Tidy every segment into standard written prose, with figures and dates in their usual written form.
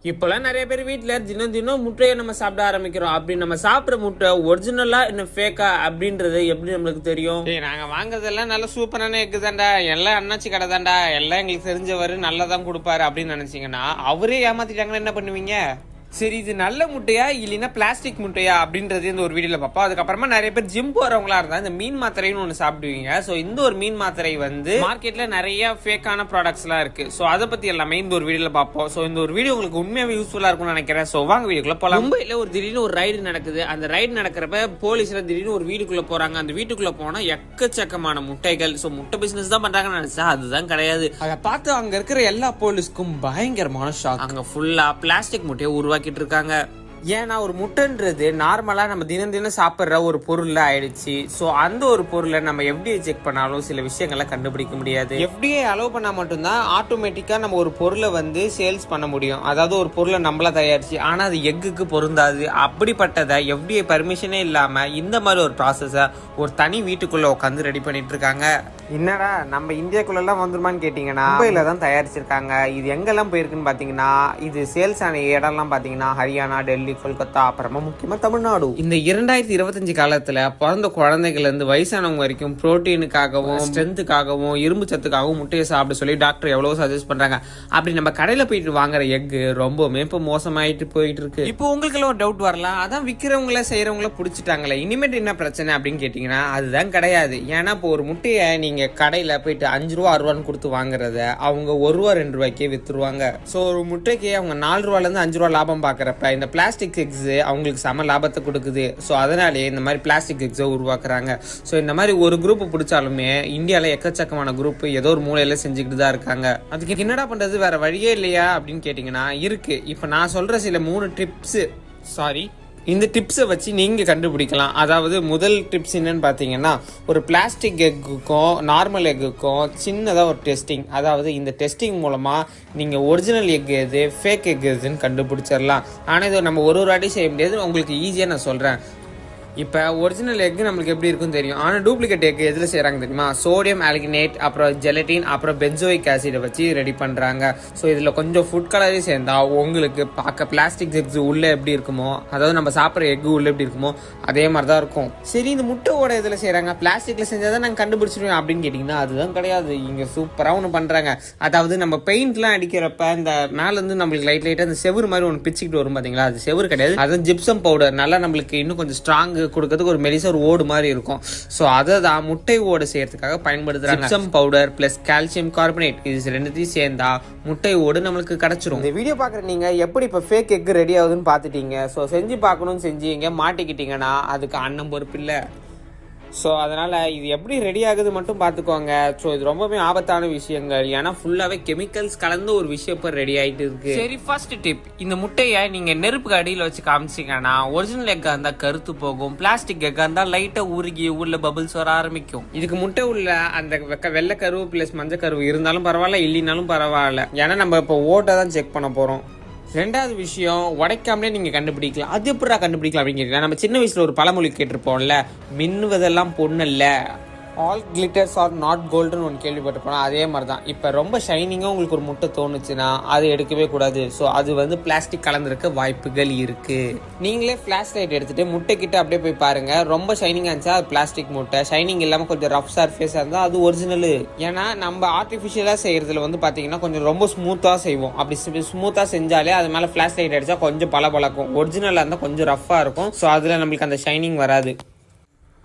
இப்போலாம் நிறைய பேர் வீட்டில் தினம் தினம் முட்டையை நம்ம சாப்பிட ஆரம்பிக்கிறோம். அப்படி நம்ம சாப்பிட்ற முட்டை ஒரிஜினலா இன்னும் ஃபேக்கா அப்படின்றது எப்படி நம்மளுக்கு தெரியும்? நாங்கள் வாங்குறதெல்லாம் நல்ல சூப்பரான எக்கு தாண்டா, எல்லாம் அண்ணாச்சி கடை தாண்டா, எல்லாம் எங்களுக்கு தெரிஞ்சவர் நல்லா தான் கொடுப்பாரு அப்படின்னு நினைச்சீங்கன்னா அவரே ஏமாத்திட்டாங்கன்னா என்ன பண்ணுவீங்க? சரி, இது நல்ல முட்டையா இல்லைன்னா பிளாஸ்டிக் முட்டையா அப்படின்றது இந்த ஒரு வீடியோல பார்ப்போம். அதுக்கப்புறமா நிறைய பேர் ஜிம் போறவங்களா இருந்தா இந்த மீன் மாத்திரைன்னு ஒன்று சாப்பிடுவீங்க. ஸோ இந்த ஒரு மீன் மாத்திரை வந்து மார்க்கெட்ல நிறைய ஃபேக்கான ப்ராடக்ட்ஸ் எல்லாம் இருக்கு. ஸோ அதை பத்தி எல்லாமே இந்த ஒரு வீடியோல பார்ப்போம். ஸோ இந்த ஒரு வீடியோ உங்களுக்கு உண்மையாவே யூஸ்ஃபுல்லா இருக்கும்னு நினைக்கிறேன். ஸோ வாங்க வீடியோக்குள்ள போலாம். மும்பைல ஒரு திடீர்னு ஒரு ரைடு நடக்குது. அந்த ரைடு நடக்கிறப்ப போலீஸ்ல திடீர்னு ஒரு வீட்டுக்குள்ள போறாங்க. அந்த வீட்டுக்குள்ள போனா எக்கச்சக்கமான முட்டைகள். ஸோ முட்டை பிசினஸ் தான் பண்றாங்கன்னு நினைச்சா அதுதான் கிடையாது. அதை பார்த்து அங்க இருக்கிற எல்லா போலீஸ்க்கும் பயங்கரமான ஷாக். அங்க ஃபுல்லா பிளாஸ்டிக் முட்டையை உருவாக்கிட்டு இருக்காங்க. ஏன்னா ஒரு முட்டைன்றது நார்மலா நம்ம தினம் தினம் சாப்பிட்ற ஒரு பொருள்ல ஆயிடுச்சு. ஸோ அந்த ஒரு பொருளை நம்ம எஃப்டிஐ செக் பண்ணாலும் சில விஷயங்களை கண்டுபிடிக்க முடியாது. எஃப்டிஐ அலோவ் பண்ணா மட்டும்தான் ஆட்டோமேட்டிக்கா நம்ம ஒரு பொருளை வந்து சேல்ஸ் பண்ண முடியும். அதாவது ஒரு பொருளை நம்மளா தயாரிச்சு, ஆனா அது எக்குக்கு பொருந்தாது. அப்படிப்பட்டதை எஃப்டிஐ பர்மிஷனே இல்லாம இந்த மாதிரி ஒரு ப்ராசஸை ஒரு தனி வீட்டுக்குள்ள உட்காந்து ரெடி பண்ணிட்டு இருக்காங்க. என்னடா நம்ம இந்தியாக்குள்ளெல்லாம் வந்துருமான்னு கேட்டீங்கன்னா மும்பையில தான் தயாரிச்சிருக்காங்க. இது எங்கெல்லாம் போயிருக்குன்னு பாத்தீங்கன்னா இது சேல்ஸ் ஆன இடம்லாம் பாத்தீங்கன்னா ஹரியானா, டெல்லி, கொல்கத்தா, அப்புறமா முக்கியமா தமிழ்நாடு. இந்த 2025 காலத்துல பிறந்த குழந்தைகள் இருந்து வயசானவங்க வரைக்கும் புரோட்டீனுக்காகவும் ஸ்ட்ரென்த்துக்காகவும் இரும்பு சத்துக்காகவும் முட்டையை சாப்பிட சொல்லி டாக்டர் எவ்வளவு சஜஸ்ட் பண்றாங்க. அப்படி நம்ம கடையில போயிட்டு வாங்குற எக்கு ரொம்பவுமே இப்ப மோசமாயிட்டு போயிட்டு இருக்கு. இப்போ உங்களுக்கு எல்லாம் ஒரு டவுட் வரலாம், அதான் விக்கிறவங்கள செய்யறவங்கள புடிச்சிட்டாங்களே, இனிமேட்டு என்ன பிரச்சனை அப்படின்னு கேட்டீங்கன்னா அதுதான் கிடையாது. ஏன்னா இப்போ ஒரு முட்டையை நீங்க கடையில போயிட்டு 5 ரூபா 6 ரூபான்னு கொடுத்து வாங்குறத அவங்க 1 ரூபா 2 ரூபாய்க்கே வித்துருவாங்க. ஸோ ஒரு முட்டைக்கு அவங்க 4 ரூபால இருந்து 5 ரூபா லாபம் பாக்குறப்ப இந்த பிளாஸ்டிக் எக்ஸ் அவங்களுக்கு சம லாபத்தை கொடுக்குது. ஸோ அதனாலேயே இந்த மாதிரி பிளாஸ்டிக் எக்ஸை உருவாக்குறாங்க. ஸோ இந்த மாதிரி ஒரு குரூப் பிடிச்சாலுமே இந்தியாவில் எக்கச்சக்கமான குரூப் ஏதோ ஒரு மூலையில செஞ்சுக்கிட்டு தான் இருக்காங்க. அதுக்கு என்னடா பண்றது, வேற வழியே இல்லையா அப்படின்னு கேட்டீங்கன்னா இருக்கு. இப்போ நான் சொல்ற சில 3 டிப்ஸ், இந்த டிப்ஸை வச்சு நீங்கள் கண்டுபிடிக்கலாம். அதாவது முதல் டிப்ஸ் என்னன்னு பார்த்தீங்கன்னா, ஒரு பிளாஸ்டிக் எக்குக்கும் நார்மல் எக்குக்கும் சின்னதாக ஒரு டெஸ்டிங். அதாவது இந்த டெஸ்டிங் மூலமாக நீங்கள் ஒரிஜினல் எக் எது ஃபேக் எக் எதுன்னு கண்டுபிடிச்சிடலாம். ஆனால் இதை நம்ம ஒரு வாட்டி செய்ய முடியாது, உங்களுக்கு ஈஸியாக நான் சொல்கிறேன். இப்போ ஒரிஜினல் எக் நம்மளுக்கு எப்படி இருக்குன்னு தெரியும். ஆனால் டூப்ளிகேட் எக் எதில் செய்கிறாங்க தெரியுமா? சோடியம் ஆல்கினேட், அப்புறம் ஜெலட்டின், அப்புறம் பென்சோயிக் ஆசிடை வச்சு ரெடி பண்ணுறாங்க. ஸோ இதில் கொஞ்சம் ஃபுட் கலரே சேர்ந்தா உங்களுக்கு பார்க்க பிளாஸ்டிக் எக்ஸ் உள்ளே எப்படி இருக்குமோ, அதாவது நம்ம சாப்பிட்ற எக்கு உள்ளே எப்படி இருக்குமோ அதே மாதிரி தான் இருக்கும். சரி, இந்த முட்டையோட இதில் செய்கிறாங்க, பிளாஸ்டிக்கில் செஞ்சால் தான் நாங்கள் கண்டுபிடிச்சிருவோம் அப்படின்னு கேட்டிங்கன்னா அதுதான் கிடையாது. இங்கே சூப்பராக ஒன்று பண்ணுறாங்க. அதாவது நம்ம பெயிண்ட்லாம் அடிக்கிறப்ப இந்த மேலேருந்து நம்மளுக்கு லைட்டாக அந்த செவுரு மாதிரி ஒன்று பிச்சுக்கிட்டு வரும் பார்த்தீங்களா, அது செவுரு கிடையாது, அது ஜிப்சம் பவுடர். நல்லா நம்மளுக்கு இன்னும் கொஞ்சம் ஸ்ட்ராங் கொடுக்கிறதுக்கு ஒரு மெலிசா ஒரு ஓடு மாதிரி இருக்கும். ஸோ அதை தான் முட்டை ஓடு செய்யறதுக்காக பயன்படுத்துறாங்க. Gypsum powder plus calcium carbonate, இது ரெண்டுத்தையும் சேர்ந்தா முட்டை ஓடு நம்மளுக்கு கிடைச்சிரும். இந்த வீடியோ பார்க்குற நீங்க எப்படி இப்போ ஃபேக் எக் ரெடி ஆகுதுன்னு பார்த்துட்டீங்க. ஸோ செஞ்சு பார்க்கணும்னு செஞ்சு எங்க மாட்டிக்கிட்டீங்கன்னா அதுக்கு அண்ணன் பொறுப்பு இல்லை. ஸோ அதனால் இது எப்படி ரெடி ஆகுது மட்டும் பார்த்துக்கோங்க. ஸோ இது ரொம்பவே ஆபத்தான விஷயங்கள். ஏன்னா ஃபுல்லாகவே கெமிக்கல்ஸ் கலந்து ஒரு விஷயம் இப்போ ரெடி ஆகிட்டு இருக்கு. சரி, ஃபர்ஸ்ட் டிப், இந்த முட்டையை நீங்கள் நெருப்புக்கு அடியில் வச்சு காமிச்சிங்கன்னா ஒரிஜினல் எக்காக இருந்தால் கருத்து போகும், பிளாஸ்டிக் எக்காக இருந்தால் லைட்டாக உருகி உள்ள பபிள்ஸ் வர ஆரம்பிக்கும். இதுக்கு முட்டை உள்ள அந்த வெள்ளை கருவு ப்ளஸ் மஞ்சள் கருவு இருந்தாலும் பரவாயில்ல, இல்லைனாலும் பரவாயில்ல. ஏன்னா நம்ம இப்போ ஓட்டை தான் செக் பண்ண போகிறோம். ரெண்டாவது விஷயம், உடைக்காமலே நீங்கள் கண்டுபிடிக்கலாம். அது எப்படா கண்டுபிடிக்கலாம் அப்படின்னு கேட்டீங்கன்னா, நம்ம சின்ன வயசில் ஒரு பழமொழி கேட்டிருப்போம்ல, மின்னுவதெல்லாம் பொண்ணு இல்லை, ஆல் கிளிட்டர்ஸ் ஆர் நாட் கோல்டுன்னு ஒன்று கேள்விப்பட்டிருப்போம். அதே மாதிரி தான் இப்போ ரொம்ப ஷைனிங்காக உங்களுக்கு ஒரு முட்டை தோணுச்சுன்னா அது எடுக்கவே கூடாது. ஸோ அது வந்து பிளாஸ்டிக் கலந்துருக்க வாய்ப்புகள் இருக்குது. நீங்களே ஃப்ளாஷ் லைட் எடுத்துகிட்டு முட்டை கிட்ட அப்படியே போய் பாருங்கள். ரொம்ப ஷைனிங்காக இருந்துச்சா அது பிளாஸ்டிக் முட்டை, ஷைனிங் இல்லாமல் கொஞ்சம் ரஃப் சர்ஃபேஸாக இருந்தால் அது ஒரிஜினலு. ஏன்னா நம்ம ஆர்டிஃபிஷியலாக செய்கிறதுல வந்து பார்த்தீங்கன்னா கொஞ்சம் ரொம்ப ஸ்மூத்தாக செய்வோம். அப்படி ஸ்மூத்தாக செஞ்சாலே அது மேலே ஃப்ளாஷ் லைட் அடித்தா கொஞ்சம் பளபளக்கும். ஒரிஜினலாக இருந்தால் கொஞ்சம் ரஃப்பாக இருக்கும். ஸோ அதில் நம்மளுக்கு அந்த ஷைனிங் வராது.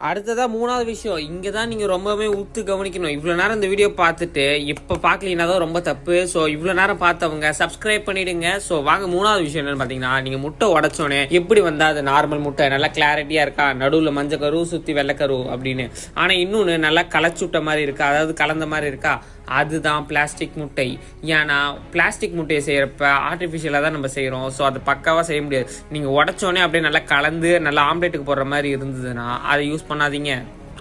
அடுத்ததா 3வது விஷயம், இங்கே தான் நீங்கள் ரொம்பவே ஊத்து கவனிக்கணும். இவ்வளோ நேரம் இந்த வீடியோ பார்த்துட்டு இப்போ பார்க்கலீங்கன்னா தான் ரொம்ப தப்பு. ஸோ இவ்வளோ நேரம் பார்த்தவங்க சப்ஸ்கிரைப் பண்ணிடுங்க. ஸோ வாங்க 3வது விஷயம் என்னன்னு பார்த்தீங்கன்னா, நீங்கள் முட்டை உடச்சோன்னே எப்படி வந்தால் அது நார்மல் முட்டை நல்லா கிளாரிட்டியாக இருக்கா, நடுவில் மஞ்சள் கரு சுற்றி வெள்ளைக்கரு அப்படின்னு, ஆனால் இன்னொன்று நல்லா கலச்சுட்ட மாதிரி இருக்கா, அதாவது கலந்த மாதிரி இருக்கா, அதுதான் பிளாஸ்டிக் முட்டை. ஏன்னா பிளாஸ்டிக் முட்டையை செய்யறப்ப ஆர்டிஃபிஷியலாக தான் நம்ம செய்கிறோம். ஸோ அது பக்காவாக செய்ய முடியாது. நீங்கள் உடச்சோடனே அப்படியே நல்லா கலந்து நல்லா ஆம்லேட்டுக்கு போடுற மாதிரி இருந்ததுன்னா அதை யூஸ் பண்ணாதீங்க.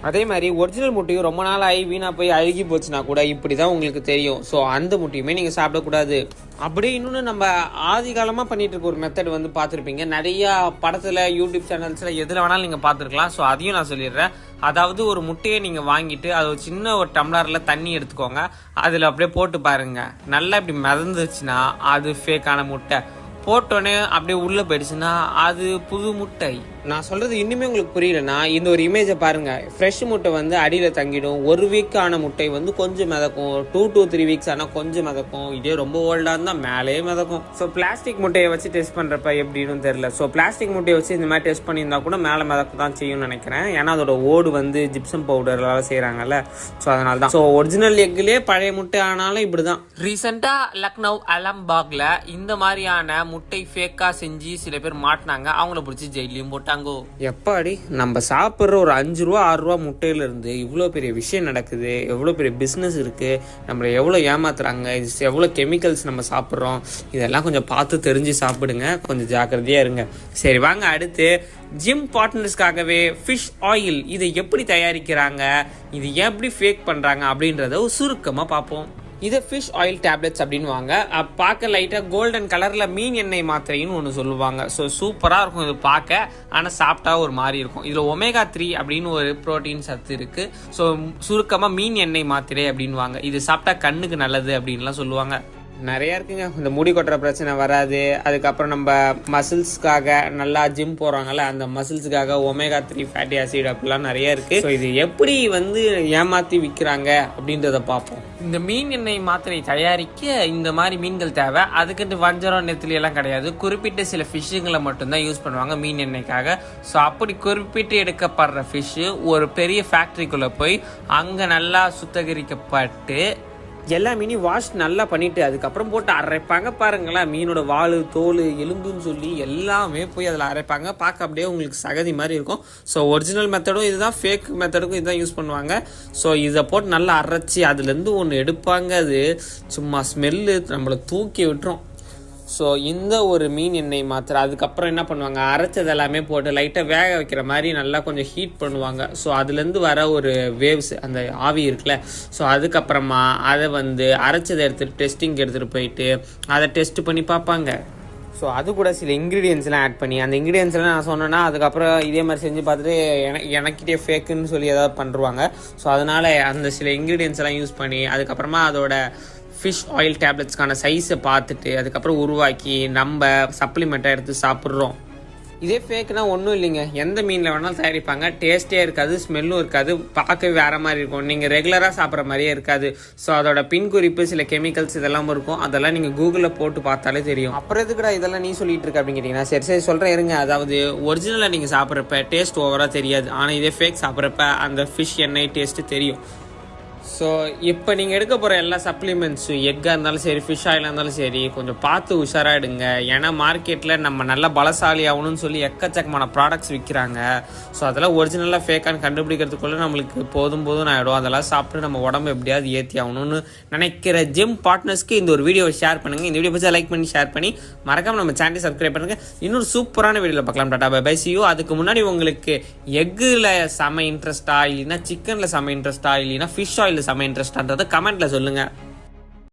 அதே மாதிரி ஒரிஜினல் முட்டையும் ரொம்ப நாள் ஆகி வீணாக போய் அழுகி போச்சுன்னா கூட இப்படி தான் உங்களுக்கு தெரியும். ஸோ அந்த முட்டையுமே நீங்கள் சாப்பிடக்கூடாது. அப்படியே இன்னொன்று நம்ம ஆதி காலமாக பண்ணிட்டு இருக்க ஒரு மெத்தட் வந்து பார்த்துருப்பீங்க. நிறையா படத்தில், யூடியூப் சேனல்ஸில் எதில் வேணாலும் நீங்கள் பார்த்துருக்கலாம். ஸோ அதையும் நான் சொல்லிடுறேன். அதாவது ஒரு முட்டையை நீங்கள் வாங்கிட்டு அது ஒரு சின்ன ஒரு டம்ளரில் தண்ணி எடுத்துக்கோங்க, அதில் அப்படியே போட்டு பாருங்கள். நல்லா இப்படி மிதந்துச்சுன்னா அது ஃபேக்கான முட்டை. போட்டோன்னே அப்படியே உள்ளே போயிடுச்சுன்னா அது புது முட்டை. நான் சொல்றது இன்னுமே உங்களுக்கு புரியலன்னா இந்த ஒரு இமேஜை பாருங்க. ஃப்ரெஷ் முட்டை வந்து அடியில் தங்கிடும். 1 வீக் ஆன முட்டை வந்து கொஞ்சம் மிதக்கும். 2 to 3 வீக்ஸ் ஆனால் கொஞ்சம் மிதக்கும். இதே ரொம்ப ஓல்டாக இருந்தால் மேலேயே மிதக்கும். ஸோ பிளாஸ்டிக் முட்டையை வச்சு டெஸ்ட் பண்ணுறப்ப எப்படின்னு தெரியல. ஸோ பிளாஸ்டிக் முட்டையை வச்சு இந்த மாதிரி டெஸ்ட் பண்ணியிருந்தா கூட மேலே மிதக்க தான் செய்யும்னு நினைக்கிறேன். ஏன்னா அதோட ஓடு வந்து ஜிப்சம் பவுடர்லாம் செய்கிறாங்கல்ல. ஸோ அதனால தான். ஸோ ஒரிஜினல் எக்லேயே பழைய முட்டை ஆனாலும் இப்படி தான். ரீசெண்டாக லக்னோ அலம்பாக்ல இந்த மாதிரியான முட்டை ஃபேக்காக செஞ்சு சில பேர் மாட்டினாங்க. அவங்கள பிடிச்சி ஜெயிலையும் போட்டாங்க. எப்பாடி நம்ம சாப்பிட்ற ஒரு 5 ரூபா 6 ரூபா முட்டையில இருந்து இவ்வளோ பெரிய விஷயம் நடக்குது. எவ்வளோ பெரிய பிஸ்னஸ் இருக்கு. நம்மளை எவ்வளோ ஏமாத்துறாங்க. எவ்வளோ கெமிக்கல்ஸ் நம்ம சாப்பிட்றோம். இதெல்லாம் கொஞ்சம் பார்த்து தெரிஞ்சு சாப்பிடுங்க. கொஞ்சம் ஜாக்கிரதையா இருங்க. சரி வாங்க அடுத்து ஜிம் பார்ட்னர்ஸ்க்காகவே ஃபிஷ் ஆயில் இதை எப்படி தயாரிக்கிறாங்க, இது எப்படி ஃபேக் பண்றாங்க அப்படின்றத சுருக்கமாக பார்ப்போம். இதை ஃபிஷ் ஆயில் டேப்லெட்ஸ் அப்படின்னு வாங்க. பார்க்க லைட்டாக கோல்டன் கலரில் மீன் எண்ணெய் மாத்திரைன்னு ஒன்று சொல்லுவாங்க. ஸோ சூப்பராக இருக்கும் இது பார்க்க. ஆனால் சாப்பிட்டா ஒரு மாதிரி இருக்கும். இதில் ஒமேகா 3 அப்படின்னு ஒரு ப்ரோட்டீன் சத்து இருக்குது. ஸோ சுருக்கமாக மீன் எண்ணெய் மாத்திரை அப்படின்னு வாங்க. இது சாப்பிட்டா கண்ணுக்கு நல்லது அப்படின்லாம் சொல்லுவாங்க. நிறையா இருக்குங்க. இந்த முடி கொட்டுற பிரச்சனை வராது. அதுக்கப்புறம் நம்ம மசில்ஸ்க்காக நல்லா ஜிம் போகிறாங்கல்ல, அந்த மசில்ஸுக்காக ஒமேகா 3 ஃபேட்டி ஆசிட் அப்படிலாம் நிறைய இருக்குது. ஸோ இது எப்படி வந்து ஏமாற்றி விற்கிறாங்க அப்படின்றத பார்ப்போம். இந்த மீன் எண்ணெய் மாத்திரை தயாரிக்க இந்த மாதிரி மீன்கள் தேவை. அதுக்கிட்டு வஞ்சரம் நெத்திலி எல்லாம் கிடையாது. குறிப்பிட்ட சில ஃபிஷ்ஷுங்களை மட்டும்தான் யூஸ் பண்ணுவாங்க மீன் எண்ணெய்க்காக. ஸோ அப்படி குறிப்பிட்டு எடுக்கப்படுற ஃபிஷ்ஷு ஒரு பெரிய ஃபேக்ட்ரிக்குள்ளே போய் அங்கே நல்லா சுத்திகரிக்கப்பட்டு எல்லா மீனையும் வாஷ் நல்லா பண்ணிட்டு அதுக்கப்புறம் போட்டு அரைப்பாங்க. பாருங்களேன், மீனோட வால் தோல் எலும்புன்னு சொல்லி எல்லாமே போய் அதில் அரைப்பாங்க. பார்க்க அப்படியே உங்களுக்கு சகதி மாதிரி இருக்கும். ஸோ ஒரிஜினல் மெத்தடும் இதுதான், ஃபேக் மெத்தடுக்கும் இதுதான் யூஸ் பண்ணுவாங்க. ஸோ இதை போட்டு நல்லா அரைச்சி அதுலேருந்து ஒன்று எடுப்பாங்க. அது சும்மா ஸ்மெல்லு நம்மளை தூக்கி விட்டுரும். ஸோ இந்த ஒரு மீன் எண்ணெய் மாத்திரை அதுக்கப்புறம் என்ன பண்ணுவாங்க, அரைச்சது எல்லாமே போட்டு லைட்டாக வேக வைக்கிற மாதிரி நல்லா கொஞ்சம் ஹீட் பண்ணுவாங்க. ஸோ அதுலேருந்து வர ஒரு வேவ்ஸ் அந்த ஆவி இருக்குல்ல, ஸோ அதுக்கப்புறமா அதை வந்து அரைச்சதை எடுத்துகிட்டு டெஸ்டிங் எடுத்துகிட்டு போயிட்டு அதை டெஸ்ட் பண்ணி பார்ப்பாங்க. ஸோ அது கூட சில இன்க்ரீடியன்ஸ்லாம் ஆட் பண்ணி அந்த இன்க்ரீடியன்ஸ்லாம் நான் சொன்னேன்னா அதுக்கப்புறம் இதே மாதிரி செஞ்சு பார்த்துட்டு எனக்கிட்டே ஃபேக்குன்னு சொல்லி ஏதாவது பண்ணுவாங்க. ஸோ அதனால் அந்த சில இன்க்ரீடியன்ஸ் எல்லாம் யூஸ் பண்ணி அதுக்கப்புறமா அதோட ஃபிஷ் ஆயில் டேப்லெட்ஸ்க்கான சைஸை பார்த்துட்டு அதுக்கப்புறம் உருவாக்கி நம்ம சப்ளிமெண்ட்டாக எடுத்து சாப்பிட்றோம். இதே ஃபேக்னா ஒன்றும் இல்லைங்க. எந்த மீனில் வேணாலும் தயாரிப்பாங்க. டேஸ்ட்டே இருக்காது, ஸ்மெல்லும் இருக்காது, பார்க்கவே வேறு மாதிரி இருக்கும். நீங்கள் ரெகுலராக சாப்பிட்ற மாதிரியே இருக்காது. ஸோ அதோட பின் குறிப்பு சில கெமிக்கல்ஸ் இதெல்லாம் இருக்கும். அதெல்லாம் நீங்கள் கூகுளில் போட்டு பார்த்தாலே தெரியும். அப்புறம் எதுக்குடா இதெல்லாம் நீ சொல்லிட்டு இருக்க அப்படின்னு கேட்டிங்கன்னா, சரி சொல்கிறேன் இருங்க. அதாவது ஒரிஜினலாக நீங்கள் சாப்பிட்றப்ப டேஸ்ட் ஓவராக தெரியாது. ஆனால் இதே ஃபேக் சாப்பிட்றப்ப அந்த ஃபிஷ் எண்ணெய் டேஸ்ட்டு தெரியும். ஸோ இப்போ நீங்கள் எடுக்க போகிற எல்லா சப்ளிமெண்ட்ஸு எக்காக இருந்தாலும் சரி, ஃபிஷ் ஆயிலாக இருந்தாலும் சரி, கொஞ்சம் பார்த்து உஷாராகிடுங்க. ஏன்னா மார்க்கெட்டில் நம்ம நல்லா பலசாலி ஆகணும்னு சொல்லி எக்கச்சக்கமான ப்ராடக்ட்ஸ் விற்கிறாங்க. ஸோ அதெல்லாம் ஒரிஜினலாக ஃபேக்கானு கண்டுபிடிக்கிறதுக்குள்ளே நம்மளுக்கு போதும் ஆகிடும். அதெல்லாம் சாப்பிட்டு நம்ம உடம்பு எப்படியாவது ஏற்றி ஆகணும்னு நினைக்கிற ஜிம் பார்ட்னர்ஸ்க்கு இந்த ஒரு வீடியோவை ஷேர் பண்ணுங்கள். இந்த வீடியோ பற்றி லைக் பண்ணி ஷேர் பண்ணி மறக்காமல் நம்ம சேனலை சப்ஸ்கிரைப் பண்ணுங்கள். இன்னொரு சூப்பரான வீடியோவில் பார்க்கலாம். Tata bye bye, see you. அதுக்கு முன்னாடி உங்களுக்கு எக்கில் செம இன்ட்ரெஸ்ட்டா, இல்லைன்னா சிக்கனில் செம இன்ட்ரெஸ்ட்டா, இல்லைன்னா ஃபிஷ் ஆயில் செம இன்ட்ரெஸ்டான்றதை கமெண்ட்ல சொல்லுங்க.